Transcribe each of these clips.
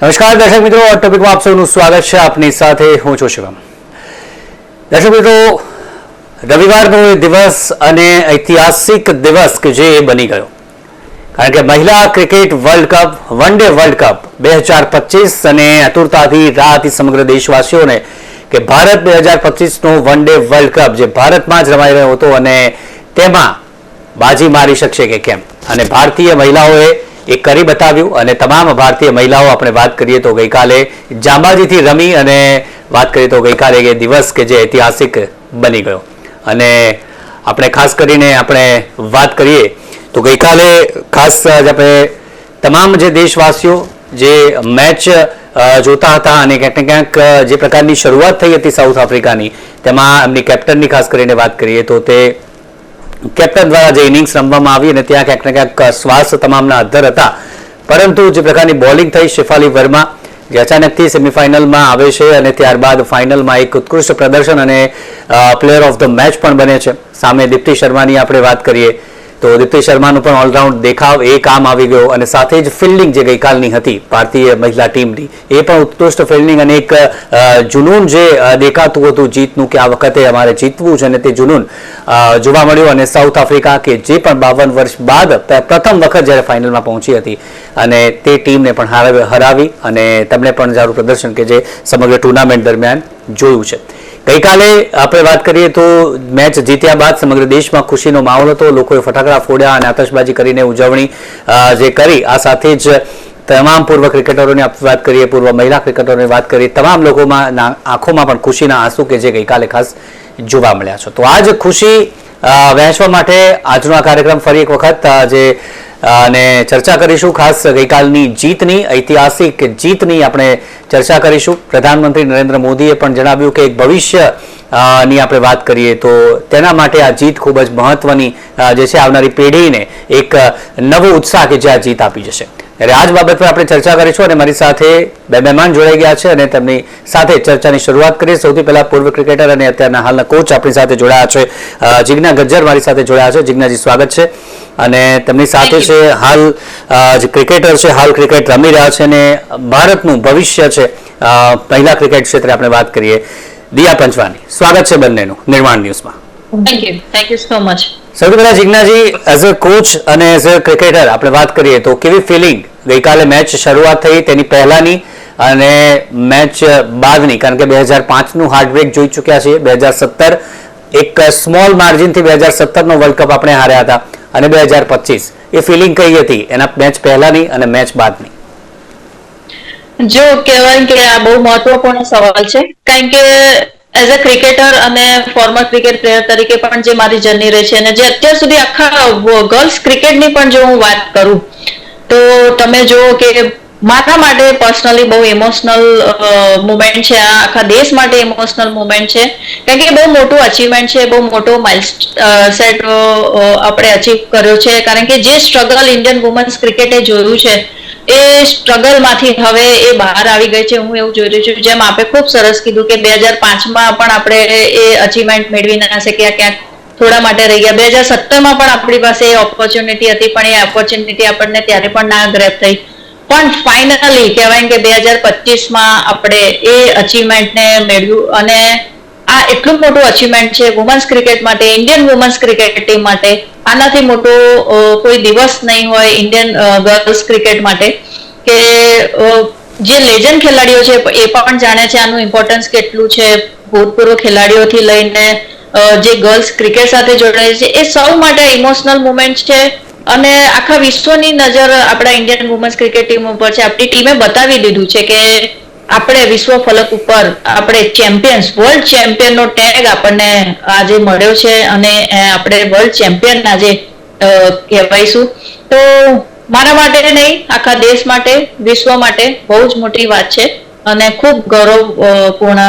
નમસ્કાર દર્શક મિત્રો, આ ટોપિકમાં આપ સૌનું સ્વાગત છે. આપની સાથે હું છું શિવમ. દર્શક મિત્રો, રવિવારનો દિવસ અને ઐતિહાસિક દિવસ કે જે બની ગયો, કારણ કે મહિલા cricket world cup, one day world cup 2025 અને આતુરતાથી રાહ હતી સમગ્ર દેશવાસીઓને કે ભારત 2025નો વન ડે વર્લ્ડ કપ જે ભારતમાં જ રમાઈ રહ્યો હતો અને તેમાં બાજી મારી શકશે કે કેમ, અને ભારતીય મહિલાઓએ એ કરી બતાવ્યું. અને તમામ ભારતીય મહિલાઓ આપણે વાત કરીએ તો ગઈકાલે જાંબાજીથી રમી, અને વાત કરીએ તો ગઈકાલે એ દિવસ કે જે ઐતિહાસિક બની ગયો. અને આપણે ખાસ કરીને આપણે વાત કરીએ તો ગઈકાલે ખાસ આપણે તમામ જે દેશવાસીઓ જે મેચ જોતા હતા અને ક્યાંક ને ક્યાંક જે પ્રકારની શરૂઆત થઈ હતી સાઉથ આફ્રિકાની, તેમાં એમની કેપ્ટનની ખાસ કરીને વાત કરીએ તો તે કેપ્ટન દ્વારા જે ઇનિંગ્સ રમવામાં આવી અને ત્યાં ક્યાંક ને ક્યાંક શ્વાસ તમામના અદ્ધર હતા, પરંતુ જે પ્રકારની બોલિંગ થઈ શેફાલી વર્મા જે અચાનકથી સેમીફાઇનલમાં આવે છે અને ત્યારબાદ ફાઇનલમાં એક ઉત્કૃષ્ટ પ્રદર્શન અને પ્લેયર ઓફ ધ મેચ પણ બને છે. સામે દીપ્તિ શર્માની આપણે વાત કરીએ તો દીપ્તિ શર્માનું પણ ઓલરાઉન્ડ દેખાવ એ કામ આવી ગયો, અને સાથે જ ફિલ્ડિંગ જે ગઈકાલની હતી ભારતીય મહિલા ટીમની એ પણ ઉત્કૃષ્ટ ફિલ્ડિંગ અને એક જુનૂન જે દેખાતું હતું જીતનું કે આ વખતે અમારે જીતવું છે, અને તે જુનૂન જોવા મળ્યું. અને સાઉથ આફ્રિકા કે જે પણ 52 વર્ષ બાદ પ્રથમ વખત જ્યારે ફાઇનલમાં પહોંચી હતી અને તે ટીમને પણ હરાવી અને તેમણે પણ સારું પ્રદર્શન કે જે સમગ્ર ટુર્નામેન્ટ દરમિયાન જોયું છે. ગઈકાલે આપણે વાત કરીએ તો મેચ જીત્યા બાદ સમગ્ર દેશમાં ખુશીનો માહોલ હતો. લોકોએ ફટાકડા ફોડ્યા અને આતશબાજી કરીને ઉજવણી જે કરી. આ સાથે જ તમામ પૂર્વ ક્રિકેટરોની વાત કરીએ, પૂર્વ મહિલા ક્રિકેટરોની વાત કરીએ, તમામ લોકોમાં આંખોમાં પણ ખુશીના આંસુ કે જે ગઈકાલે ખાસ જોવા મળ્યા છે. તો આ જ ખુશી વહેંચવા માટે આજનો આ કાર્યક્રમ ફરી એક વખત જે અને ચર્ચા કરીશું. ખાસ ગઈકાલની જીતની, ઐતિહાસિક જીતની આપણે ચર્ચા કરીશું. પ્રધાનમંત્રી નરેન્દ્ર મોદીએ પણ જણાવ્યું કે એક ભવિષ્યની આપણે વાત કરીએ તો તેના માટે આ જીત ખૂબ જ મહત્વની જે છે, આવનારી પેઢીને એક નવો ઉત્સાહ કે જે આ જીત આપી જશે. ત્યારે આ જ બાબત પર આપણે ચર્ચા કરીશું અને મારી સાથે બે મહેમાન જોડાઈ ગયા છે અને તેમની સાથે ચર્ચાની શરૂઆત કરીએ. સૌથી પહેલા પૂર્વ ક્રિકેટર અને અત્યારના હાલના કોચ આપણી સાથે જોડાયા છે જિજ્ઞા ગજ્જર મારી સાથે જોડાયા છે. જિજ્ઞાજી, સ્વાગત છે. અને તેમની સાથે છે હાલ જે ક્રિકેટર છે, હાલ ક્રિકેટ રમી રહ્યા છે અને ભારતનું ભવિષ્ય છે મહિલા ક્રિકેટ ક્ષેત્રે આપણે વાત કરીએ, દિયા પંચવાની. સ્વાગત છે બંનેનું નિર્માણ ન્યૂઝમાં. Thank you so much. સૌથી પહેલા જિજ્ઞાજી, એઝ અ કોચ અને એઝ અ ક્રિકેટર આપણે વાત કરીએ તો કેવી ફિલિંગ ગઈકાલે મેચ શરૂઆત થઈ તેની પહેલાની અને મેચ બાદની? કારણ કે 2005નું હાર્ટબ્રેક જોઈ ચૂક્યા છીએ, 2017 એક સ્મોલ માર્જિનથી 2017નો વર્લ્ડ કપ આપણે હાર્યા હતા, અને 2025 એ ફિલિંગ કઈ હતી એના મેચ પહેલાની અને મેચ બાદની? જો કહેવાય કે આ બહુ મહત્વપૂર્ણ સવાલ છે, કારણ કે એઝ અ ક્રિકેટર અને ફોર્મર ક્રિકેટ પ્લેયર તરીકે પણ જે મારી જર્ની રહી છે અને જે અત્યાર સુધી આખા ગર્લ્સ ક્રિકેટની પણ જો હું વાત કરું તો તમે જો કે મારા માટે પર્સનલી બહુ ઇમોશનલ મુમેન્ટ છે. આ આખા દેશ માટે ઇમોશનલ મુમેન્ટ છે, કારણ કે બહુ મોટું અચીવમેન્ટ છે, બહુ મોટો માઇલસ્ટોન આપણે અચીવ કર્યો છે. કારણ કે જે સ્ટ્રગલ ઇન્ડિયન વુમન્સ ક્રિકેટે જોયું છે એ સ્ટ્રગલ માંથી હવે એ બહાર આવી ગઈ છે. હું એવું જોઈ રહી છું, જેમ આપણે ખૂબ સરસ કીધું કે 2005માં પણ આપણે એ અચીવમેન્ટ મેળવી ના શક્યા, ક્યાંક થોડા માટે રહી ગયા. 2017માં પણ આપણી પાસે એ ઓપોર્ચ્યુનિટી હતી, પણ એ ઓપોર્ચ્યુનિટી આપણને ત્યારે પણ ના ગ્રેપ થઈ. પણ ફાઇનલી કહેવાય કે 2025માં આપણે એ અચીવમેન્ટને મેળવ્યું, અને આ એટલું મોટું અચીવમેન્ટ છે વુમન્સ ક્રિકેટ માટે, ઇન્ડિયન વુમન્સ ક્રિકેટ ટીમ માટે. આનાથી મોટો કોઈ દિવસ નહીં હોય ઇન્ડિયન ગર્લ્સ ક્રિકેટ માટે, કે જે લેજન્ડ ખેલાડીઓ છે એ પણ જાણે છે આનું ઇમ્પોર્ટન્સ કેટલું છે. ભૂતપૂર્વ ખેલાડીઓથી લઈને જે ગર્લ્સ ક્રિકેટ સાથે જોડાય છે, એ સૌ માટે ઇમોશનલ મુમેન્ટ છે. અને આખા વિશ્વની નજર આપણા ઇન્ડિયન વુમન્સ ક્રિકેટ ટીમ ઉપર છે. આપણી ટીમે બતાવી દીધું છે કે આપણે વિશ્વ ફલક ઉપર આપણે ચેમ્પિયન્સ, વર્લ્ડ ચેમ્પિયનનો ટેગ આપણને આજે મળ્યો છે, અને આપણે વર્લ્ડ ચેમ્પિયન આજે કહેવાઈશું. તો મારા માટે નહીં, આખા દેશ માટે, વિશ્વ માટે બહુ જ મોટી વાત છે અને ખૂબ ગૌરવપૂર્ણ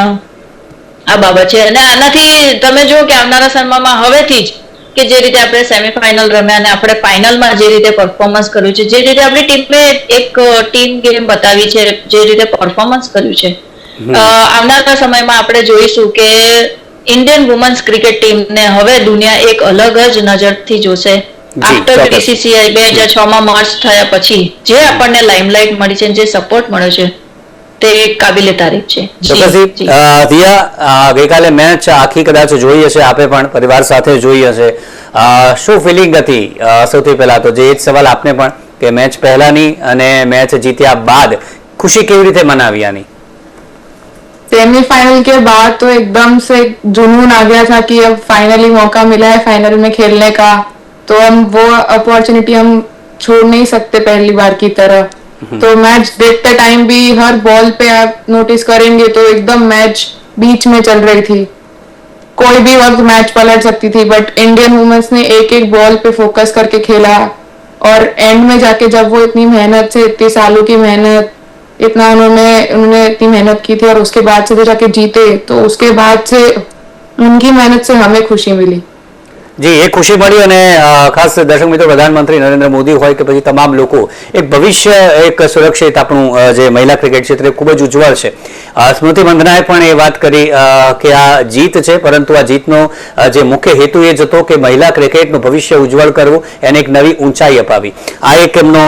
આ બાબત છે. અને આનાથી તમે જો કે આવનારા સમયમાં હવેથી જ કે જે રીતે આપણે સેમીફાઇનલ રમ્યા અને આપણે ફાઇનલમાં જે રીતે પરફોર્મન્સ કર્યું છે, જે રીતે આપણી ટીમે એક ટીમ ગેમ બતાવી છે, જે રીતે પરફોર્મન્સ કર્યું છે, આવનારા સમયમાં આપણે જોઈશું કે ઇન્ડિયન વુમન્સ ક્રિકેટ ટીમને હવે દુનિયા એક અલગ જ નજરથી જોશે. આફ્ટર બીસીસીઆઈ 2006માં માર્ચ થયા પછી જે આપણને લાઇમલાઇટ મળી છે, જે સપોર્ટ મળ્યો છે, તે કાબિલે તારીફ છે. ચોક્કસથી દિયા, ગઈકાલે મેચ આખી કદાચ જોઈ હશે, આપે પણ પરિવાર સાથે જોઈ હશે, શું ફિલિંગ હતી? સૌથી પહેલા તો જે જ સવાલ આપને પણ કે મેચ પહેલાની અને મેચ જીત્યા બાદ खुशी કેવી રીતે મનાવી આની? सेमीफाइनल के बाद तो एकदम से जुनून आ गया था कि अब फाइनली मौका मिला है फाइनल में खेलने का, तो हम वो अपॉर्चुनिटी हम छोड़ नहीं सकते पहली बार की तरह. तो मैच देखते टाइम भी हर बॉल पे आप नोटिस करेंगे तो एकदम मैच बीच में चल रही थी, कोई भी वक्त मैच पलट सकती थी, बट इंडियन वुमेन्स ने एक एक बॉल पे फोकस करके खेला और एंड में जाके जब वो इतनी मेहनत से, इतनी सालों की मेहनत, इतना उन्होंने इतनी मेहनत की थी और उसके बाद से जाके जीते, तो उसके बाद से उनकी मेहनत से हमें खुशी मिली. જી, એ ખુશી મળી અને ખાસ દર્શક મિત્રો, પ્રધાનમંત્રી નરેન્દ્ર મોદી હોય કે પછી તમામ લોકો, એક ભવિષ્ય એક સુરક્ષિત આપણું જે મહિલા ક્રિકેટ ક્ષેત્રે ખૂબ જ ઉજ્જવળ છે. સ્મૃતિ મંધનાએ પણ એ વાત કરી કે આ જીત છે, પરંતુ આ જીતનો જે મુખ્ય હેતુ એ જ હતો કે મહિલા ક્રિકેટનું ભવિષ્ય ઉજ્જવળ કરવું, એને એક નવી ઊંચાઈ અપાવી. આ એક એમનો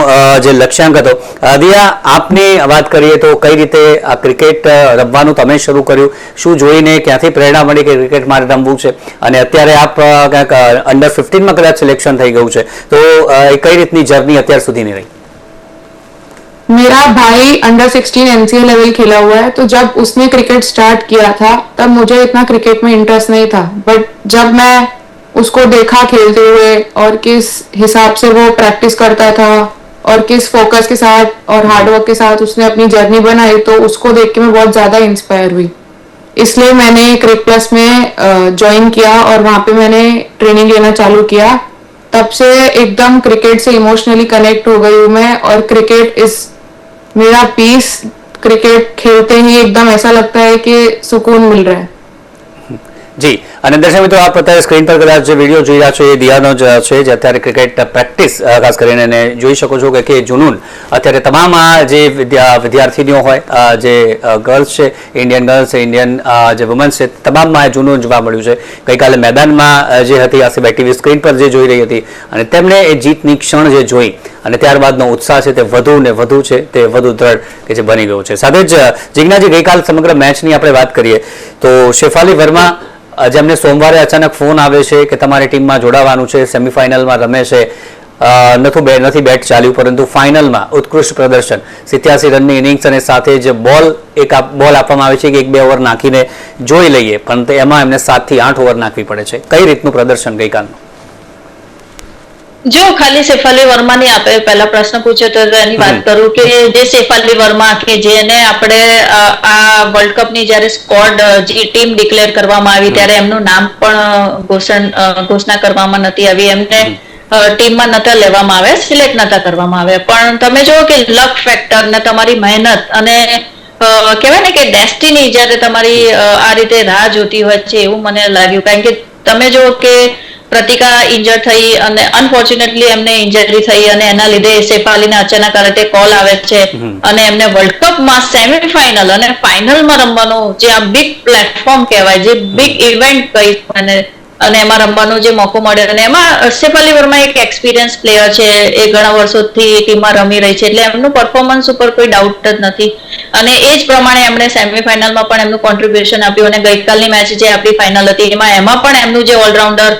જે લક્ષ્યાંક હતો. દિયા, આપની વાત કરીએ તો કઈ રીતે આ ક્રિકેટ રમવાનું તમે શરૂ કર્યું, શું જોઈને ક્યાંથી પ્રેરણા મળી કે ક્રિકેટ મારે રમવું છે, અને અત્યારે આપ ક્યાંક अंडर 15 में कदाच सिलेक्शन થઈ ગયું છે, તો કઈ રીતની જર્ની અત્યાર સુધીની રહી? मेरा भाई अंडर 16 एनसीए लेवल खेला हुआ है, तो जब उसने क्रिकेट स्टार्ट किया था तब मुझे इतना क्रिकेट में इंटरेस्ट नहीं था, बट जब मैं उसको देखा खेलते हुए और किस हिसाब से वो प्रैक्टिस करता था और किस फोकस के साथ और हार्डवर्क के साथ उसने अपनी जर्नी बनाई, तो उसको देख के मैं बहुत ज्यादा इंस्पायर हुई. इसलिए मैंने क्रिक प्लस में ज्वाइन किया और वहाँ पे मैंने ट्रेनिंग लेना चालू किया. तब से एकदम क्रिकेट से इमोशनली कनेक्ट हो गई हूँ मैं, और क्रिकेट इज मेरा पीस. क्रिकेट खेलते ही एकदम ऐसा लगता है कि सुकून मिल रहा है. જી, અને દર્શક મિત્રો, આપ અત્યારે સ્ક્રીન પર કદાચ જે વિડીયો જોઈ રહ્યા છો એ દિયાનો જ છે, જે અત્યારે ક્રિકેટ પ્રેક્ટિસ ખાસ કરીને એને જોઈ શકો છો કે જુનૂન અત્યારે તમામ આ જે વિદ્યાર્થીનીઓ હોય, જે ગર્લ્સ છે, ઇન્ડિયન ગર્લ્સ છે, ઇન્ડિયન જે વુમન્સ છે, તમામમાં આ જુનૂન જોવા મળ્યું છે. ગઈકાલે મેદાનમાં જે હતી આસિફા ટીવી સ્ક્રીન પર જે જોઈ રહી હતી, અને તેમણે એ જીતની ક્ષણ જે જોઈ અને ત્યારબાદનો ઉત્સાહ છે તે વધુ ને વધુ છે, તે વધુ દ્રઢ કે જે બની ગયો છે. સાથે જ જીજ્ઞાજી, ગઈકાલ સમગ્ર મેચની આપણે વાત કરીએ તો શેફાલી વર્મા, જેમને સોમવારે અચાનક ફોન આવે છે કે તમારી ટીમમાં જોડાવાનું છે, સેમીફાઇનલમાં રમે છે, નથી બેટ ચાલ્યું, પરંતુ ફાઇનલમાં ઉત્કૃષ્ટ પ્રદર્શન, 87 રનની ઇનિંગ્સ, અને સાથે જ એક બોલ આપવામાં આવે છે કે 1-2 ઓવર નાખીને જોઈ લઈએ, પણ એમાં એમને 7 થી 8 ઓવર નાખવી પડે છે. કઈ રીતનું પ્રદર્શન ગઈકાલનું? જો ખાલી શેફાલી વર્માની આપણે પહેલા પ્રશ્ન પૂછ્યો તો એની વાત કરું કે જે શેફાલી વર્મા કે જેને આપણે આ વર્લ્ડ કપ ની જયારે સ્કોડ જે ટીમ ડિક્લેર કરવામાં આવી ત્યારે એમનું નામ પણ ઘોષણા કરવામાં નથી આવી, એમને ટીમમાં નતા લેવામાં આવ્યા, સિલેક્ટ નતા કરવામાં આવ્યા. પણ તમે જુઓ કે લક ફેક્ટર ને તમારી મહેનત અને કહેવાય ને કે ડેસ્ટિની જયારે તમારી આ રીતે રાહ જોતી હોય છે એવું મને લાગ્યું. કારણ કે તમે જુઓ કે પ્રતિકા ઇન્જર થઈ અને અનફોર્ચ્યુનેટલી એમને ઇન્જરી થઈ અને એના લીધે શેફાલીને અચાનક આ રીતે કોલ આવે છે અને એમને વર્લ્ડ કપમાં સેમીફાઇનલ અને ફાઇનલમાં રમવાનું જે આ બિગ પ્લેટફોર્મ કહેવાય, જે બિગ ઇવેન્ટ કહી અને એમાં રમવાનો જે મોકો મળ્યો, અને એમાં શેફાલી વર્મા એક એક્સપિરિયન્સ પ્લેયર છે, એ ઘણા વર્ષોથી ટીમમાં રમી રહી છે, એટલે એમનું પરફોર્મન્સ ઉપર કોઈ ડાઉટ જ નથી. અને એ જ પ્રમાણે એમણે સેમીફાઇનલમાં પણ એમનું કોન્ટ્રીબ્યુશન આપ્યું, અને ગઈકાલની મેચ જે આપણી ફાઇનલ હતી એમાં પણ એમનું જે allrounder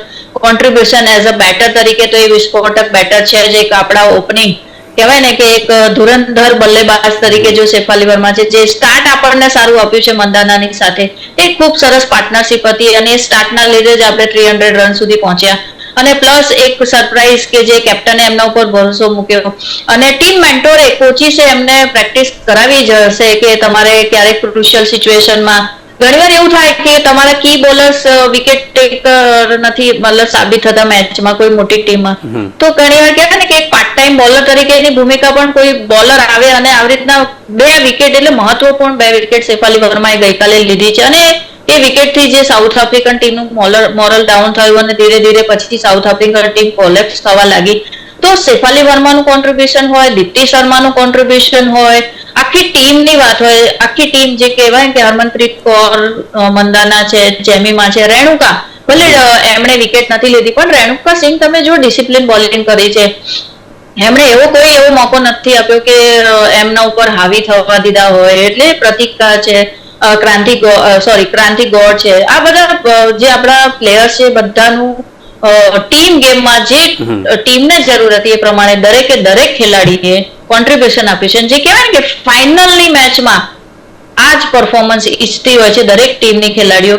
contribution as a batter તરીકે તો એ વિસ્ફોટક બેટર છે, જે એક આપણા ઓપનિંગ કહેવાય ને કે એક ધુરંધર બલ્લેબાજ તરીકે જો શેફાલી વર્મા છે, જે સ્ટાર્ટ આપણને સારું આપ્યું છે મંદાનાની સાથે, એ ખૂબ સરસ પાર્ટનરશિપ હતી અને એ સ્ટાર્ટના લીધે જ આપણે 300 રન સુધી પહોંચ્યા. અને પ્લસ એક સરપ્રાઈઝ કે જે કેપ્ટને એમના ઉપર ભરોસો મૂક્યો અને ટીમ મેન્ટોરે, કોચિસે એમને પ્રેક્ટિસ કરાવી જ હશે કે તમારે ક્યારેક ક્રુશિયલ સિચ્યુએશનમાં ઘણીવાર એવું થાય કે તમારા કી બોલર્સ વિકેટ ટેકર નથી મતલબ સાબિત થતા મેચમાં કોઈ મોટી ટીમમાં, તો ઘણીવાર કહેવાય ને કે એક પાર્ટ ટાઈમ બોલર તરીકેની ભૂમિકા પણ કોઈ બોલર આવે અને આવી રીતના 2 વિકેટ એટલે મહત્વપૂર્ણ 2 વિકેટ શેફાલી વર્માએ ગઈકાલે લીધી છે. અને એ વિકેટથી જે સાઉથ આફ્રિકન ટીમનું મોરલ ડાઉન થયું અને ધીરે ધીરે પછી સાઉથ આફ્રિકન ટીમ કોલેપ્સ થવા લાગી, તો શેફાલી વર્માનું કોન્ટ્રીબ્યુશન હોય, દીપ્તિ શર્માનું કોન્ટ્રીબ્યુશન હોય, આખી ટીમની વાત હોય, આખી ટીમ જે કહેવાય કે હરમનપ્રીત કૌર, મંદાના છે, જેમીમા છે, રેણુકા, ભલે એમણે વિકેટ નથી લીધી પણ રેણુકા સિંહ તમે જો ડિસિપ્લિન બોલિંગ કરી છે, એમણે એવો મોકો નથી આપ્યો કે એમના ઉપર હાવી થવા દીધા હોય. એટલે પ્રતિકા છે, ક્રાંતિ ગોડ છે, આ બધા જે આપણા પ્લેયર્સ છે બધાનું ટીમ ગેમમાં જે ટીમને જરૂર હતી એ પ્રમાણે દરેક ખેલાડીએ કોન્ટ્રીબ્યુશન આપ્યું છે. જે કહેવાય કે ફાઇનલની મેચમાં આ જ પરફોર્મન્સ ઈચ્છતી હોય છે દરેક ટીમની ખેલાડીઓ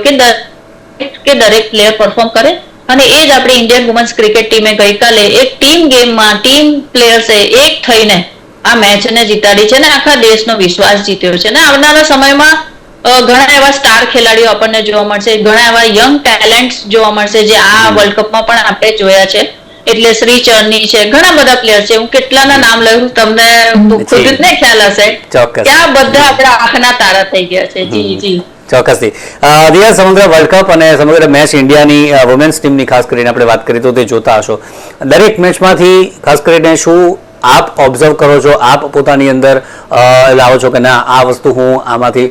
કે દરેક પ્લેયર પરફોર્મ કરે. અને એ જ આપણી ઇન્ડિયન વુમન્સ ક્રિકેટ ટીમે ગઈકાલે એક ટીમ ગેમમાં ટીમ પ્લેયર્સે એક થઈને આ મેચને જીતાડી છે અને આખા દેશનો વિશ્વાસ જીત્યો છે. અને આવનારા સમયમાં ઘણા એવા સ્ટાર ખેલાડીઓ આપણને જોવા મળશે, ઘણા એવા યંગ ટેલેન્ટ્સ જોવા મળશે જે આ વર્લ્ડ કપમાં પણ આપણે જોયા છે. એટલે શ્રી ચરની છે, ઘણા બધા પ્લેયર છે, હું કેટલાના નામ લઉં તમને ખુદ જ ને ખ્યાલ હશે કે આ બધા આપણા આંખના તારા થઈ ગયા છે. જી ચોક્કસથી. દિયા, સમગ્ર વર્લ્ડ કપ અને સમગ્ર મેચ ઇન્ડિયાની વુમેન્સ ટીમની ખાસ કરીને આપણે વાત કરીએ તો તે જોતા હશો. દરેક મેચમાંથી ખાસ કરીને શું આપ ઓબ્ઝર્વ કરો છો, આપ પોતાની અંદર લાવો છો કે ના આ વસ્તુ હું આમાંથી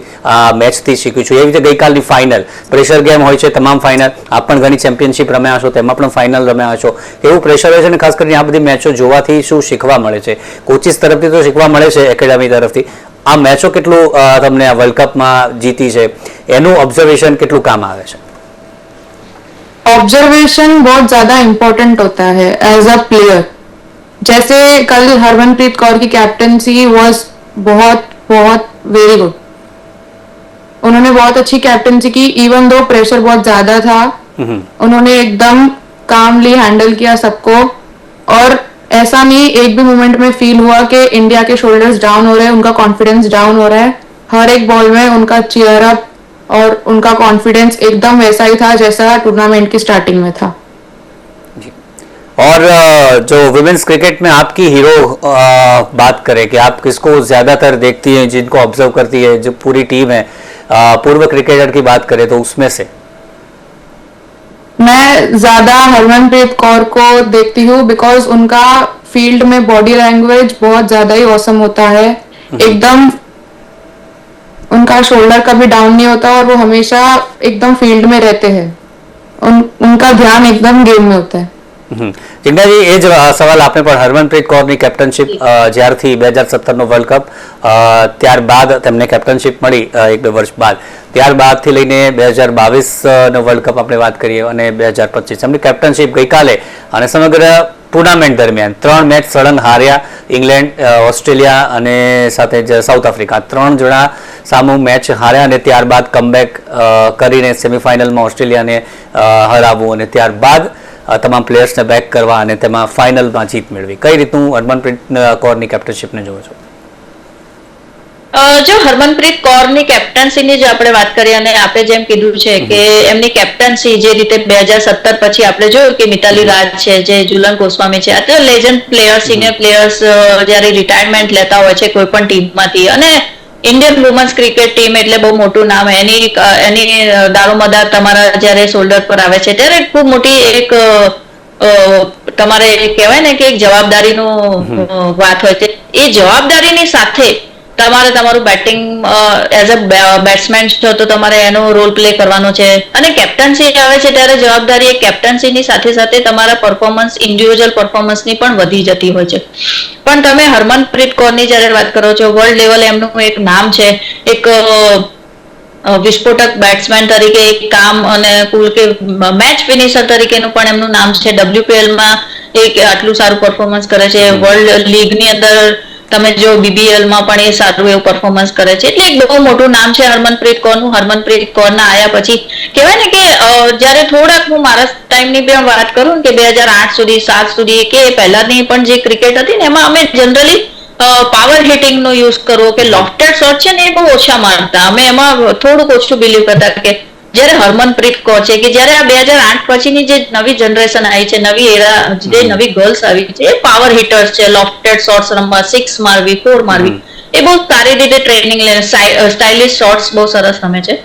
મેચથી શીખ્યું છું? એવી રીતે ગઈકાલની ફાઇનલ પ્રેશર ગેમ હોય છે, તમામ ફાઇનલ આપ પણ ઘણી ચેમ્પિયનશિપ રમ્યા છો, તેમાં પણ ફાઇનલ રમ્યા છો, એવું પ્રેશર હોય છે. અને ખાસ કરીને આ બધી મેચો જોવાથી શું શીખવા મળે છે? કોચિસ તરફથી તો શીખવા મળે છે, એકેડમી તરફથી. આ મેચો કેટલું તમને આ વર્લ્ડ કપમાં જીતી છે એનું ઓબ્ઝર્વેશન કેટલું કામ આવે છે? ऑब्जर्वेशन बहुत ज्यादा इम्पोर्टेंट होता है एज अ प्लेयर. जैसे कल हरमनप्रीत कौर की कैप्टनसी वॉज बहुत बहुत वेरी गुड. उन्होंने बहुत अच्छी कैप्टनसी की, इवन दो प्रेशर बहुत ज्यादा था, उन्होंने एकदम कामली हैंडल किया सबको. और ऐसा नहीं एक भी मोमेंट में फील हुआ कि इंडिया के शोल्डर्स डाउन हो रहे हैं, उनका कॉन्फिडेंस डाउन हो रहा है. हर एक बॉल में उनका चीयर अप और उनका कॉन्फिडेंस एकदम वैसा ही था जैसा टूर्नामेंट की स्टार्टिंग में था. और जो वुमेन्स क्रिकेट में आपकी हीरो बात करें कि आप किसको ज्यादातर देखती हैं, जिनको ऑब्जर्व करती है, जो पूरी टीम है, पूर्व क्रिकेटर की बात करें तो उसमें से? मैं ज्यादा हरमनप्रीत कौर को देखती हूँ बिकॉज उनका फील्ड में बॉडी लैंग्वेज बहुत ज्यादा ही औसम होता है. एकदम उनका शोल्डर कभी डाउन नहीं होता और वो हमेशा एकदम फील्ड में रहते हैं. उनका ध्यान एकदम गेम में होता है. જિજ્ઞાજી, એ જ સવાલ આપણે પણ હરમનપ્રીત કૌરની કેપ્ટનશિપ જ્યારથી 2017નો વર્લ્ડ કપ ત્યારબાદ તેમને કેપ્ટનશિપ મળી 1-2 વર્ષ બાદ, ત્યારબાદથી લઈને 2022નો વર્લ્ડ કપ આપણે વાત કરીએ અને 2025 એમની કેપ્ટનશિપ ગઈકાલે અને સમગ્ર ટુર્નામેન્ટ દરમિયાન 3 મેચ સળંગ હાર્યા. ઇંગ્લેન્ડ, ઓસ્ટ્રેલિયા અને સાથે જ સાઉથ આફ્રિકા, 3 જણા સામુ મેચ હાર્યા અને ત્યારબાદ કમબેક કરીને સેમીફાઇનલમાં ઓસ્ટ્રેલિયાને હરાવવું અને ત્યારબાદ તમામ પ્લેયર્સને બેક કરવા અને તેમાં ફાઇનલમાં જીત મેળવી. કઈ રીતનું હરમનપ્રીત કૌરની કેપ્ટનશિપને જોવો છો? જો હરમનપ્રીત કૌરની કેપ્ટન્સીની જે આપણે વાત કરીએ અને આપણે જેમ કીધું છે કે એમની કેપ્ટન્સી જે રીતે 2017 પછી આપણે જોયું કે મિતાલી રાજ છે, જે ઝુલન ગોસ્વામી છે, આ તો લેજન્ડ પ્લેયર્સ, સિનિયર પ્લેયર્સ જ્યારે રિટાયરમેન્ટ લેતા હોય છે કોઈ પણ ટીમમાંથી, અને ઇન્ડિયન વુમન્સ ક્રિકેટ ટીમ એટલે બહુ મોટું નામ, એની દારોમદાર તમારા જ્યારે શોલ્ડર પર આવે છે ત્યારે ખૂબ મોટી એક તમારે કહેવાય ને કે એક જવાબદારીનું વાત હોય છે. એ જવાબદારીની સાથે તમારે તમારું બેટિંગ એઝ અ બેટ્સમેન છો તો તમારે એનો રોલ પ્લે કરવાનો છે. અને કેપ્ટન્સી આવે છે ત્યારે જવાબદારી એ કેપ્ટન્સીની સાથે સાથે તમારા પરફોર્મન્સ, ઇન્ડિવિજ્યુઅલ પરફોર્મન્સની પણ વધી જતી હોય છે. પણ તમે હરમનપ્રીત કૌરની જ્યારે વાત કરો છો, વર્લ્ડ લેવલે એમનું એક નામ છે, એક વિસ્ફોટક બેટ્સમેન તરીકે એક કામ અને કુલ કે મેચ ફિનિશર તરીકેનું પણ એમનું નામ છે. WPLમાં એક આટલું સારું પરફોર્મન્સ કરે છે, વર્લ્ડ લીગની અંદર તમે જો BBLમાં પણ એ સારું એવું પરફોર્મન્સ કરે છે. એટલે એક બહુ મોટું નામ છે હરમનપ્રીત કૌરનું. હરમનપ્રીત કૌરના આયા પછી કહેવાય ને કે જ્યારે થોડાક હું મારા ટાઈમની પણ વાત કરું કે 2008 સુધી 7 સુધી કે પહેલાની પણ જે ક્રિકેટ હતી ને એમાં અમે જનરલી પાવર હિટિંગ નો યુઝ કરવો કે લોફ્ટેડ શોટ છે ને એ બહુ ઓછા મારતા. અમે એમાં થોડુંક ઓછું બિલીવ કરતા કે જ્યારે હરમનપ્રીત કૌર છે કે જ્યારે આ 2008 પછીની જે નવી જનરેશન આવી છે, નવી એરા, જે નવી ગર્લ્સ આવી છે, એ પાવર હિટર્સ છે, લોફ્ટેડ શોટ્સ રમવા, 6 મારવી, 4 મારવી, એ બહુ સારી રીતે ટ્રેનિંગ લે, સ્ટાઇલિશ શોટ્સ બહુ સરસ રમે છે.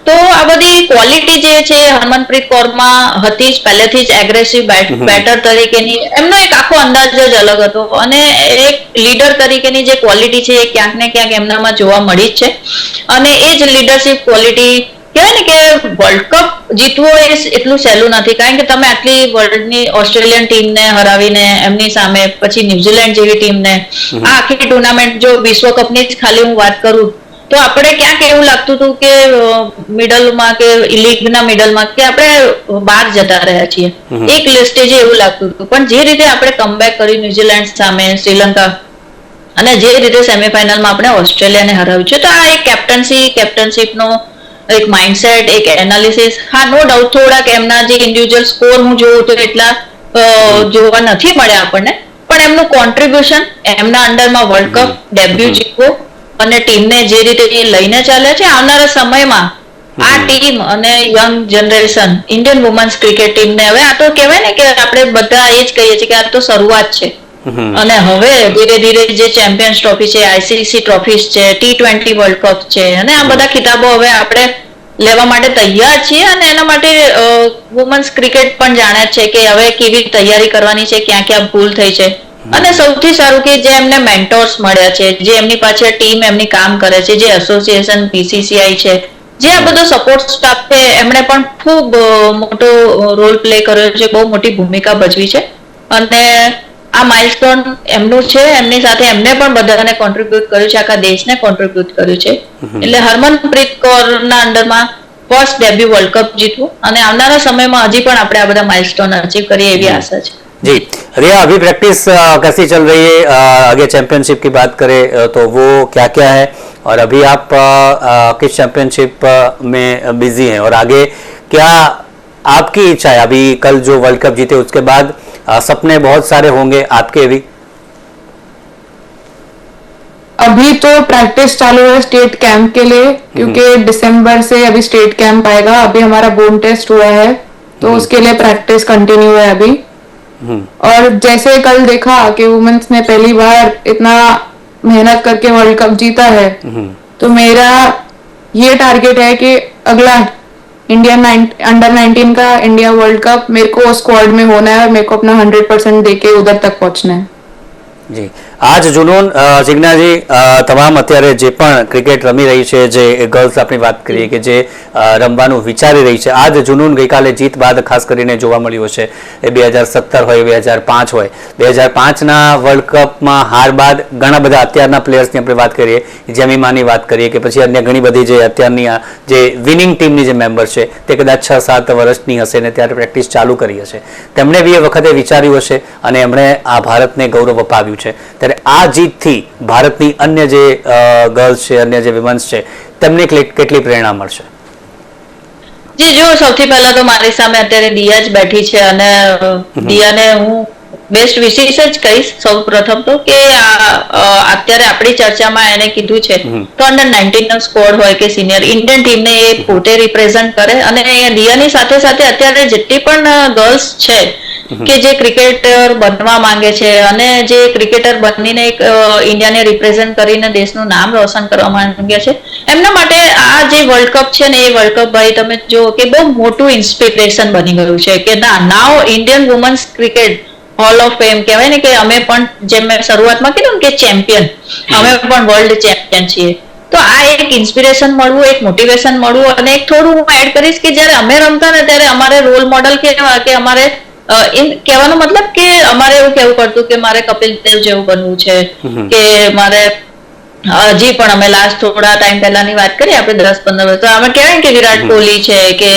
તો આ બધી ક્વોલિટી જે છે હરમનપ્રીત કૌરમાં હતી જ પહેલેથી જ. એગ્રેસિવ બેટર તરીકેની એમનો એક આખો અંદાજ જ અલગ હતો અને એક લીડર તરીકેની જે ક્વોલિટી છે એ ક્યાંક ને ક્યાંક એમનામાં જોવા મળી જ છે. અને એ જ લીડરશિપ ક્વોલિટી કહેવાય ને કે વર્લ્ડ કપ જીતવો એ એટલું સહેલું નથી, કારણ કે તમે આટલી વર્લ્ડની ઓસ્ટ્રેલિયન ટીમને હરાવીને એમની સામે પછી ન્યુઝીલેન્ડ જેવી ટીમને આ આખી ટુર્નામેન્ટ, જો વિશ્વ કપની જ ખાલી હું વાત કરું તો આપણે ક્યાંક એવું લાગતું હતું કે મિડલમાં કે લીગના મિડલમાં કે આપણે બહાર જતા રહ્યા છીએ, એક સ્ટેજે એવું લાગતું હતું. પણ જે રીતે આપણે કમબેક કર્યું ન્યુઝીલેન્ડ સામે, શ્રીલંકા, અને જે રીતે સેમીફાઇનલમાં આપણે ઓસ્ટ્રેલિયાને હરાવ્યું છે, તો આ એક કેપ્ટનશીપનો એક માઇન્ડસેટ, એક એનાલિસિસ. હા, નો ડાઉટ થોડાક એમના જે ઇન્ડિવિજ્યુઅલ સ્કોર હું જોઉં તો એટલા જોવા નથી મળ્યા આપણને, પણ એમનું કોન્ટ્રીબ્યુશન, એમના અંડરમાં વર્લ્ડ કપ ડેબ્યુ જીતવો અને ટીમને જે રીતે લઈને ચાલે છે, આવનારા સમયમાં આ ટીમ અને young generation Indian women's cricket ટીમને હવે આ તો કહેવાય ને કે આપણે બધા એ જ કહીએ છીએ કે આ તો શરૂઆત છે, અને હવે ધીરે ધીરે જે ચેમ્પિયન્સ ટ્રોફી છે, આઈસીસી ટ્રોફીઝ છે, T20 વર્લ્ડ કપ છે, અને આ બધા ખિતાબો હવે આપણે લેવા માટે તૈયાર છીએ. અને એના માટે વુમન્સ ક્રિકેટ પણ જાણે છે કે હવે કેવી તૈયારી કરવાની છે, ક્યાં ક્યાં ભૂલ થઈ છે. અને સૌથી સારું કે જે એમને મેન્ટોર્સ મળ્યા છે, જે એમની પાછળ ટીમ એમની કામ કરે છે, જે એસોસિએશન BCCI છે, જે આ બધો સપોર્ટ સ્ટાફ છે, એમણે પણ ખૂબ મોટો રોલ પ્લે કર્યો છે, બહુ મોટી ભૂમિકા ભજવી છે. અને આ માઇલસ્ટોન એમનું છે, એમની સાથે એમને પણ બધાને કોન્ટ્રીબ્યુટ કર્યું છે, આખા દેશને કોન્ટ્રીબ્યુટ કર્યું છે. એટલે હરમનપ્રીત કૌરના અંડરમાં ફર્સ્ટ ડેબ્યુ વર્લ્ડ કપ જીતવું અને આવનારા સમયમાં હજી પણ આપણે આ બધા માઇલસ્ટોન અચીવ કરીએ એવી આશા છે. जी रिया, अभी प्रैक्टिस कैसी चल रही है? आगे चैंपियनशिप की बात करें तो वो क्या क्या है, और अभी आप किस चैंपियनशिप में बिजी हैं, और आगे क्या आपकी इच्छा है? अभी कल जो वर्ल्ड कप जीते उसके बाद सपने बहुत सारे होंगे आपके भी. अभी तो प्रैक्टिस चालू है स्टेट कैंप के लिए, क्योंकि दिसंबर से अभी स्टेट कैंप आएगा. अभी हमारा बोन टेस्ट हुआ है तो उसके लिए प्रैक्टिस कंटिन्यू है अभी. और जैसे कल देखा कि वुमेन्स ने पहली बार इतना मेहनत करके वर्ल्ड कप जीता है, तो मेरा ये टारगेट है कि अगला इंडियन अंडर 19 का इंडिया वर्ल्ड कप मेरे को स्क्वाड में होना है और मेरे को अपना 100% देके उधर तक पहुंचना है. જી, આજ જુનૂન જિજ્ઞાજી, તમામ અત્યારે જે પણ ક્રિકેટ રમી રહી છે, જે ગર્લ્સ આપણી વાત કરીએ કે જે રમવાનું વિચારી રહી છે, આજ જુનૂન ગઈકાલે જીત બાદ ખાસ કરીને જોવા મળ્યું છે. એ 2017 હોય, 2005 હોય, 2005ના વર્લ્ડ કપમાં હાર બાદ ઘણા બધા અત્યારના પ્લેયર્સની આપણે વાત કરીએ, જેમીમાની વાત કરીએ કે પછી અન્ય ઘણી બધી જે અત્યારની જે વિનિંગ ટીમની જે મેમ્બર છે તે કદાચ 6-7 વર્ષની હશે ને ત્યારે પ્રેક્ટિસ ચાલુ કરી હશે. તેમણે બી એ વખતે વિચાર્યું હશે અને એમણે આ ભારતને ગૌરવ અપાવ્યું છે. ત્યારે આ જીતથી ભારતની અન્ય જે ગર્લ્સ છે, અન્ય જે વિમન્સ છે, તેમને કેટલી પ્રેરણા મળશે? જી, જો સૌથી પહેલા તો મારી સામે અત્યારે દિયા જ બેઠી છે, અને દિયાને હું બેસ્ટ વિશેષ જ કહીશ સૌ પ્રથમ તો કે અત્યારે આપણી ચર્ચામાં એને કીધું છે તો અંડર 19 નો સ્કોડ હોય કે સિનિયર ઇન્ડિયન ટીમને એ પોતે રિપ્રેઝન્ટ કરે. અને દિયાની સાથે સાથે અત્યારે જેટલી પણ ગર્લ્સ છે કે જે ક્રિકેટર બનવા માંગે છે અને જે ક્રિકેટર બનીને એક ઇન્ડિયાને રિપ્રેઝન્ટ કરીને દેશનું નામ રોશન કરવા માંગે છે, એમના માટે આ જે વર્લ્ડ કપ છે ને એ વર્લ્ડ કપ ભાઈ તમે જો કે બહુ મોટું ઇન્સ્પિરેશન બની ગયું છે કે ના, now Indian women's cricket hall of fame કહેવાય ને કે અમે પણ, જેમ મેં શરૂઆતમાં કીધું ને કે ચેમ્પિયન, અમે પણ વર્લ્ડ ચેમ્પિયન છીએ. તો આ એક ઇન્સ્પિરેશન મળવું, એક મોટિવેશન મળવું, અને એક થોડું હું એડ કરીશ કે જ્યારે અમે રમતા ને ત્યારે અમારે રોલ મોડલ કેવા કે અમારે કહેવાનો મતલબ કે અમારે એવું કહેવું પડતું કે મારે કપિલ દેવ જેવું બનવું છે, કે મારે હજી પણ અમે લાસ્ટ થોડા ટાઈમ પહેલાની વાત કરીએ આપણે 10-15 વર્ષ, તો અમે કહેવાય કે વિરાટ કોહલી છે કે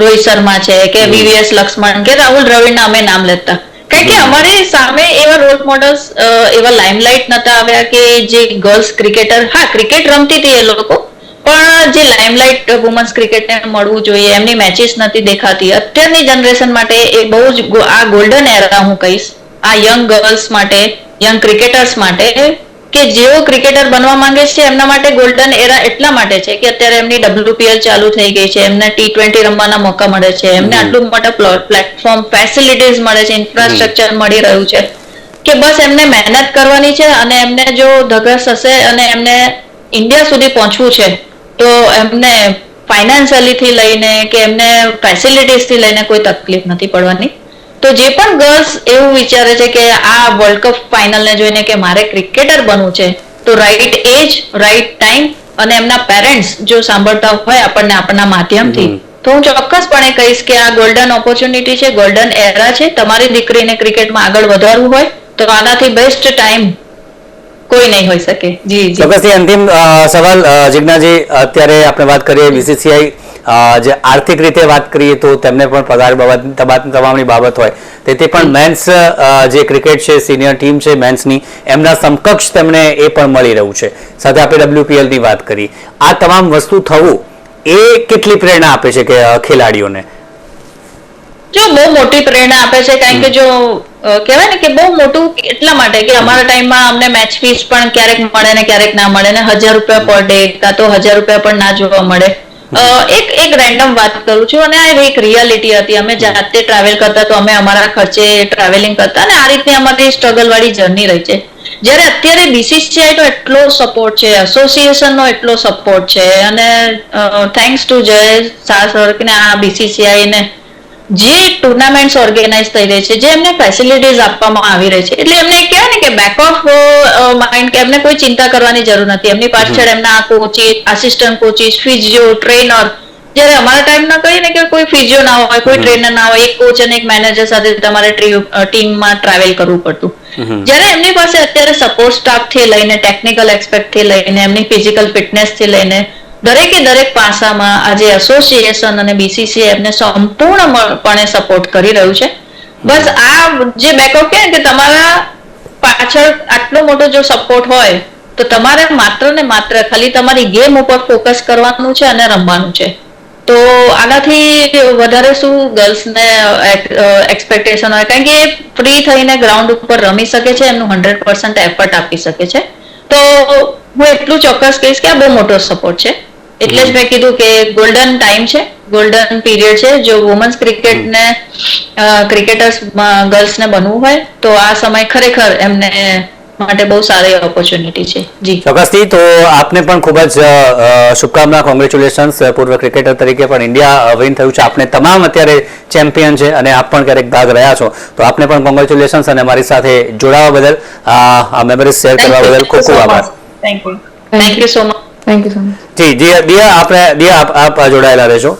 રોહિત શર્મા છે કે VVS લક્ષ્મણ કે રાહુલ દ્રવિડના અમે નામ લેતા, કારણ કે અમારી સામે એવા રોલ મોડલ્સ, એવા લાઇમલાઇટ નતા આવ્યા કે જે ગર્લ્સ ક્રિકેટર, હા ક્રિકેટ રમતી હતી એ લોકો, પણ જે લાઇમલાઇટ વુમન્સ ક્રિકેટને મળવું જોઈએ એમની મેચિસ નથી દેખાતી. અત્યારની જનરેશન માટે એ બહુ જ આ ગોલ્ડન એરા હું કહીશ આ યંગ ગર્લ્સ માટે, યંગ ક્રિકેટર્સ માટે, કે જેઓ ક્રિકેટર બનવા માંગે છે એમના માટે ગોલ્ડન એરા એટલા માટે છે કે અત્યારે એમની WPL ચાલુ થઈ ગઈ છે, એમને T20 રમવાના મોકા મળે છે, એમને આટલું મોટા પ્લેટફોર્મ, ફેસિલિટીઝ મળે છે, ઇન્ફ્રાસ્ટ્રક્ચર મળી રહ્યું છે કે બસ એમને મહેનત કરવાની છે. અને એમને જો ધગસ હશે અને એમને ઇન્ડિયા સુધી પહોંચવું છે તો એમને ફાઇનાન્શિયલી થી લઈને કે એમને ફેસિલિટીઝ થી લઈને કોઈ તકલીફ નથી પડવાની. તો જે પણ ગર્લ્સ એવું વિચારે છે કે આ વર્લ્ડ કપ ફાઇનલ ને જોઈને કે મારે ક્રિકેટર બનવું છે, તો રાઈટ એજ, રાઈટ ટાઈમ અને એમના પેરેન્ટ્સ જો સાંભળતા હોય આપણને આપણા માધ્યમથી, તો હું ચોક્કસપણે કહીશ કે આ ગોલ્ડન ઓપોર્ચ્યુનિટી છે, ગોલ્ડન એરા છે. તમારી દીકરીને ક્રિકેટમાં આગળ વધારવું હોય તો આનાથી બેસ્ટ ટાઈમ કોઈ નહીં હોઈ શકે. જી જી ચોક્કસથી અંતિમ સવાલ જિજ્ઞાજી, અત્યારે આપણે વાત કરીએ બીસીસીઆઈ જે આર્થિક રીતે વાત કરીએ તો તેમને પણ પગાર બાબત તમામની બાબત હોય તેથી પણ મેન્સ જે ક્રિકેટ છે, સિનિયર ટીમ છે મેન્સની, એમના સમકક્ષ તેમને એ પણ મળી રહ્યું છે. સાથે આપણે WPL ની વાત કરી. આ તમામ વસ્તુ થવું એ કેટલી પ્રેરણા આપે છે કે ખેલાડીઓને? જો બહુ મોટી પ્રેરણા આપે છે, કારણ કે જો કહેવાય ને કે બહુ મોટું એટલા માટે કે અમારા ટાઈમમાં અમને મેચ ફીસ પણ ક્યારેક મળે ને ક્યારેક ના મળે ને 1000 રૂપિયા પર ડે કાં તો 1000 રૂપિયા પણ ના જોવા મળે. એક રેન્ડમ વાત કરું છું અને આ એક રિયાલિટી હતી. અમે જાતે ટ્રાવેલ કરતા તો અમે અમારા ખર્ચે ટ્રાવેલિંગ કરતા અને આ રીતની અમારી સ્ટ્રગલ વાળી જર્ની રહી છે. જ્યારે અત્યારે BCCI નો એટલો સપોર્ટ છે, એસોસિએશન નો એટલો સપોર્ટ છે અને thanks to Jay Shah sir કે આ BCCI ને જે ટુર્નામેન્ટ્સ ઓર્ગેનાઇઝ થઈ રહી છે, જે એમને ફેસિલિટીઝ આપવામાં આવી રહી છે, એટલે એમને કહેવાય ને કે બેક ઓફ માઇન્ડ કે એમને કોઈ ચિંતા કરવાની જરૂર નથી. એમની પાછળ એમના coaches, assistant coaches, physio, trainer. જ્યારે અમારા ટાઈમના કહીએ ને કે કોઈ ફિઝિયો ના હોય, કોઈ ટ્રેનર ના હોય, એક કોચ અને એક મેનેજર સાથે તમારે ટીમમાં ટ્રાવેલ કરવું પડતું. જ્યારે એમની પાસે અત્યારે સપોર્ટ સ્ટાફ થી લઈને ટેકનિકલ એક્સપર્ટ થી લઈને એમની ફિઝિકલ ફિટનેસ થી લઈને દરેકે દરેક પાસામાં આજે એસોસિએશન અને BCCI એમને સંપૂર્ણપણે સપોર્ટ કરી રહ્યું છે. બસ આ જે બેકઅપ કે તમારા પાછળ આટલો મોટો જો સપોર્ટ હોય તો તમારે માત્ર ને માત્ર ખાલી તમારી ગેમ ઉપર ફોકસ કરવાનું છે અને રમવાનું છે. તો આનાથી વધારે શું ગર્લ્સને એક્સપેક્ટેશન હોય, કારણ કે એ ફ્રી થઈને ગ્રાઉન્ડ ઉપર રમી શકે છે, એમનું 100% એફર્ટ આપી શકે છે. તો હું એટલું ચોક્કસ કહીશ કે આ બહુ મોટો સપોર્ટ છે. એટલે જ મેં કીધું કે ગોલ્ડન ટાઈમ છે, ગોલ્ડન પીરિયડ છે. જો વુમન્સ ક્રિકેટને ક્રિકેટર્સ ગર્લ્સને બનવું હોય તો આ સમય ખરેખર એમને માટે બહુ સારી ઓપોર્ચ્યુનિટી છે. જી ચોક્કસથી. તો આપને પણ ખૂબ જ શુભકામના, કોંગ્રેચ્યુલેશન્સ. પૂર્વ ક્રિકેટર તરીકે પણ ઇન્ડિયા વિન થયું છે. આપને તમામ અત્યારે ચેમ્પિયન છે અને આપ પણ ક્યારેક ભાગ રહ્યા છો, તો આપને પણ કોંગ્રેચ્યુલેશન્સ અને મારી સાથે જોડાવા બદલ, આ મેમરીઝ શેર કરવા બદલ ખૂબ ખૂબ આભાર. Thank you so much. Thank you so much. જી દિયા, આપ જોડાયેલા રહેશો.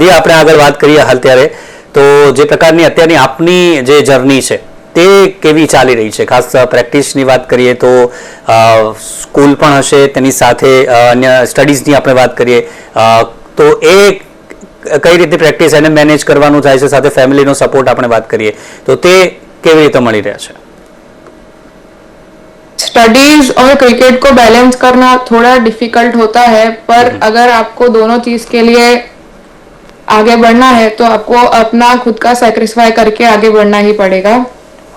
દિયા, આપણે આગળ વાત કરીએ હાલ ત્યારે તો જે પ્રકારની અત્યારની આપની જે જર્ની છે તે કેવી ચાલી રહી છે? ખાસ પ્રેક્ટિસની વાત કરીએ તો સ્કૂલ પણ હશે, તેની સાથે અન્ય સ્ટડીઝની આપણે વાત કરીએ તો એ કઈ રીતે પ્રેક્ટિસ એને મેનેજ કરવાનું થાય છે, સાથે ફેમિલીનો સપોર્ટ આપણે વાત કરીએ તો તે કેવી રીતે મળી રહ્યા છે? स्टडीज और क्रिकेट को बैलेंस करना थोड़ा डिफिकल्ट होता है, पर अगर आपको दोनों चीज के लिए आगे बढ़ना है तो आपको अपना खुद का सेक्रीफाई करके आगे बढ़ना ही पड़ेगा.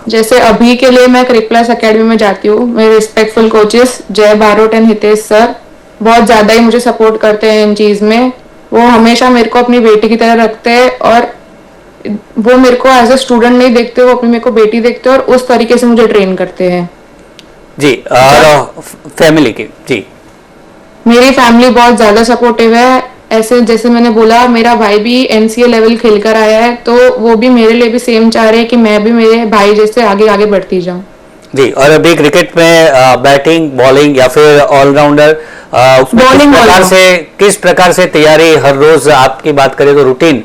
जैसे अभी के लिए मैं क्रिक+ अकेडमी में जाती हूँ. मेरे रिस्पेक्टफुल कोचेस जय बारोट एंड हितेश सर बहुत ज़्यादा ही मुझे सपोर्ट करते हैं इन चीज़ में. वो हमेशा मेरे को अपनी बेटी की तरह रखते हैं और वो मेरे को एज अ स्टूडेंट नहीं देखते, वो अपनी मेरे को बेटी देखते हैं और उस तरीके से मुझे ट्रेन करते हैं. जी, और फैमिली की जी मेरी फैमिली बहुत ज़्यादा सपोर्टिव है. ऐसे जैसे मैंने बोला, मेरा भाई भी NCA लेवल खेल कर आया है, तो वो भी मेरे लिए भी सेम चाह रहे हैं कि मैं भी मेरे भाई जैसे आगे आगे बढ़ती जाऊं. जी, और अभी क्रिकेट में बैटिंग, बॉलिंग या फिर ऑलराउंडर, किस प्रकार से तैयारी हर रोज आपकी बात करें तो रूटीन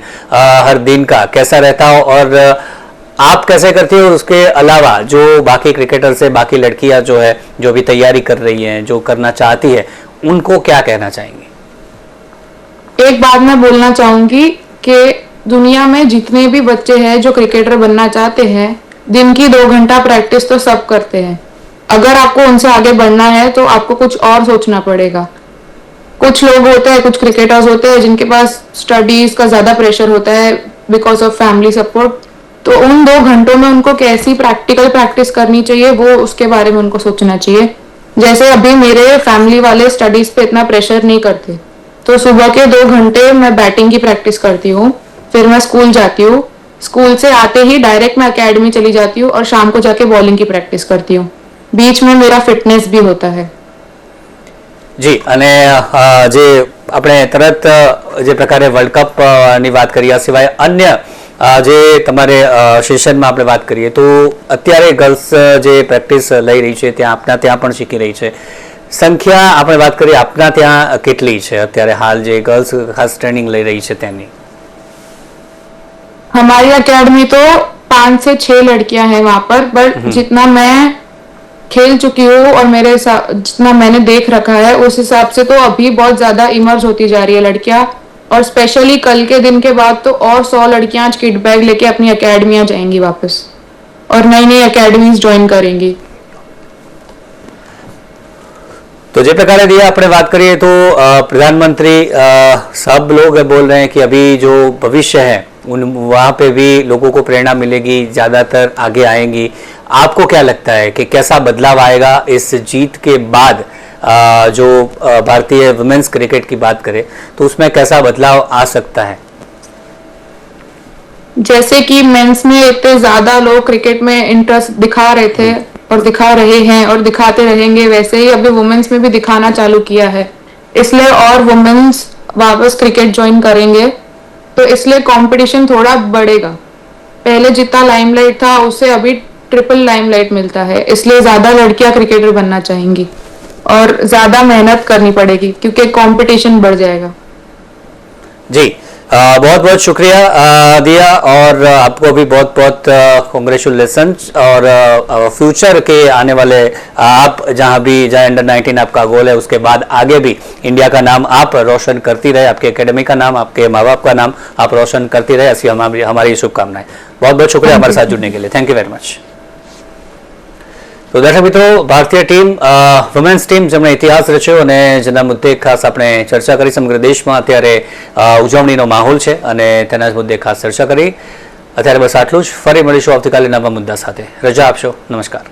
हर दिन का कैसा रहता हो, और आप कैसे करती हो? उसके अलावा जो बाकी क्रिकेटर से बाकी लड़कियां जो है, जो भी तैयारी कर रही हैं, जो करना चाहती है, उनको क्या कहना चाहेंगी? एक बात मैं बोलना चाहूंगी कि दुनिया में जितने भी बच्चे हैं जो क्रिकेटर बनना चाहते हैं, दिन की 2 घंटा प्रैक्टिस तो सब करते हैं. अगर आपको उनसे आगे बढ़ना है तो आपको कुछ और सोचना पड़ेगा. कुछ लोग होते हैं, कुछ क्रिकेटर्स होते हैं जिनके पास स्टडीज का ज्यादा प्रेशर होता है बिकॉज ऑफ फैमिली सपोर्ट. तो उन 2 घंटों में उनको कैसी प्रैक्टिकल प्रैक्टिस करनी चाहिए वो उसके बारे में उनको सोचना चाहिए. जैसे अभी मेरे फैमिली वाले स्टडीज पे इतना प्रेशर नहीं करते, तो सुबह के 2 घंटे मैं बैटिंग की प्रैक्टिस करती हूँ, फिर मैं स्कूल जाती हूँ. स्कूल से आते ही डायरेक्ट मैं अकेडमी चली जाती हूँ और शाम को जाके बॉलिंग की प्रैक्टिस करती हूँ. बीच में मेरा फिटनेस भी होता है. જી, અને જે આપણે તરત જે પ્રકારે વર્લ્ડ કપ ની વાત કરી, આ સિવાય અન્ય જે તમારે સેશનમાં આપણે વાત કરીએ તો અત્યારે ગર્લ્સ જે પ્રેક્ટિસ લઈ રહી છે ત્યાં આપના ત્યાં પણ શીખી રહી છે, સંખ્યા આપણે વાત કરીએ આપના ત્યાં કેટલી છે અત્યારે હાલ જે ગર્લ્સ ખાસ ટ્રેનિંગ લઈ રહી છે તેની? हमारी अकेडमी तो 5 से 6 लड़कियां हैं वहां पर, बट जितना मैं खेल चुकी हूँ और जितना मैंने देख रखा है उस हिसाब से तो अभी बहुत ज्यादा इमर्ज होती जा रही है लड़कियां, और स्पेशली कल के दिन के बाद तो और 100 लड़कियां आज किट बैग लेके अपनी अकेडमियां जाएंगी वापस और नई नई अकेडमीज ज्वाइन करेंगी। तो जिस प्रकार दिया आपने बात करिए तो प्रधानमंत्री सब लोग बोल रहे हैं कि अभी जो भविष्य है उन वहाँ पे भी लोगों को प्रेरणा मिलेगी, ज़्यादातर आगे आएंगी। आपको क्या लगता है कि कैसा बदलाव आएगा इस जीत के बाद? जो भारतीय वुमेन्स क्रिकेट की बात करें तो उसमें कैसा बदलाव आ सकता है? जैसे कि मेंस में इतने ज्यादा लोग क्रिकेट में इंटरेस्ट दिखा रहे थे और दिखा रहे हैं और दिखाते रहेंगे, वैसे ही अभी वुमेन्स में भी दिखाना चालू किया है, इसलिए और वुमेन्स वापस क्रिकेट ज्वाइन करेंगे, तो इसलिए कंपटीशन थोड़ा बढ़ेगा। पहले जितना लाइमलाइट था उससे अभी ट्रिपल लाइमलाइट मिलता है, इसलिए ज्यादा लड़कियां क्रिकेटर बनना चाहेंगी और ज्यादा मेहनत करनी पड़ेगी क्योंकि कंपटीशन बढ़ जाएगा। जी बहुत बहुत शुक्रिया दिया, और आपको भी बहुत बहुत कॉन्ग्रेचुलेसन, और फ्यूचर के आने वाले आप जहां अंडर 19 आपका गोल है उसके बाद आगे भी इंडिया का नाम आप रोशन करती रहे, आपके एकेडमी का नाम, आपके माँ बाप का नाम आप रोशन करती रहे, ऐसी हमारी शुभकामनाएं। बहुत बहुत शुक्रिया हमारे साथ जुड़ने के लिए। Thank you very much. तो दर्शक मित्रों, भारतीय टीम વુમેન્સ ટીમ જેમણે ઇતિહાસ રચ્યો અને જેના મુદ્દે ખાસ આપણે ચર્ચા કરી, સમગ્ર દેશમાં અત્યારે ઉજવણીનો માહોલ છે અને તેના જ મુદ્દે ખાસ ચર્ચા કરી। અત્યારે બસ આટલું જ, ફરી મળીશું આવતીકાલે નવા મુદ્દા સાથે। રજા આપશો, નમસ્કાર।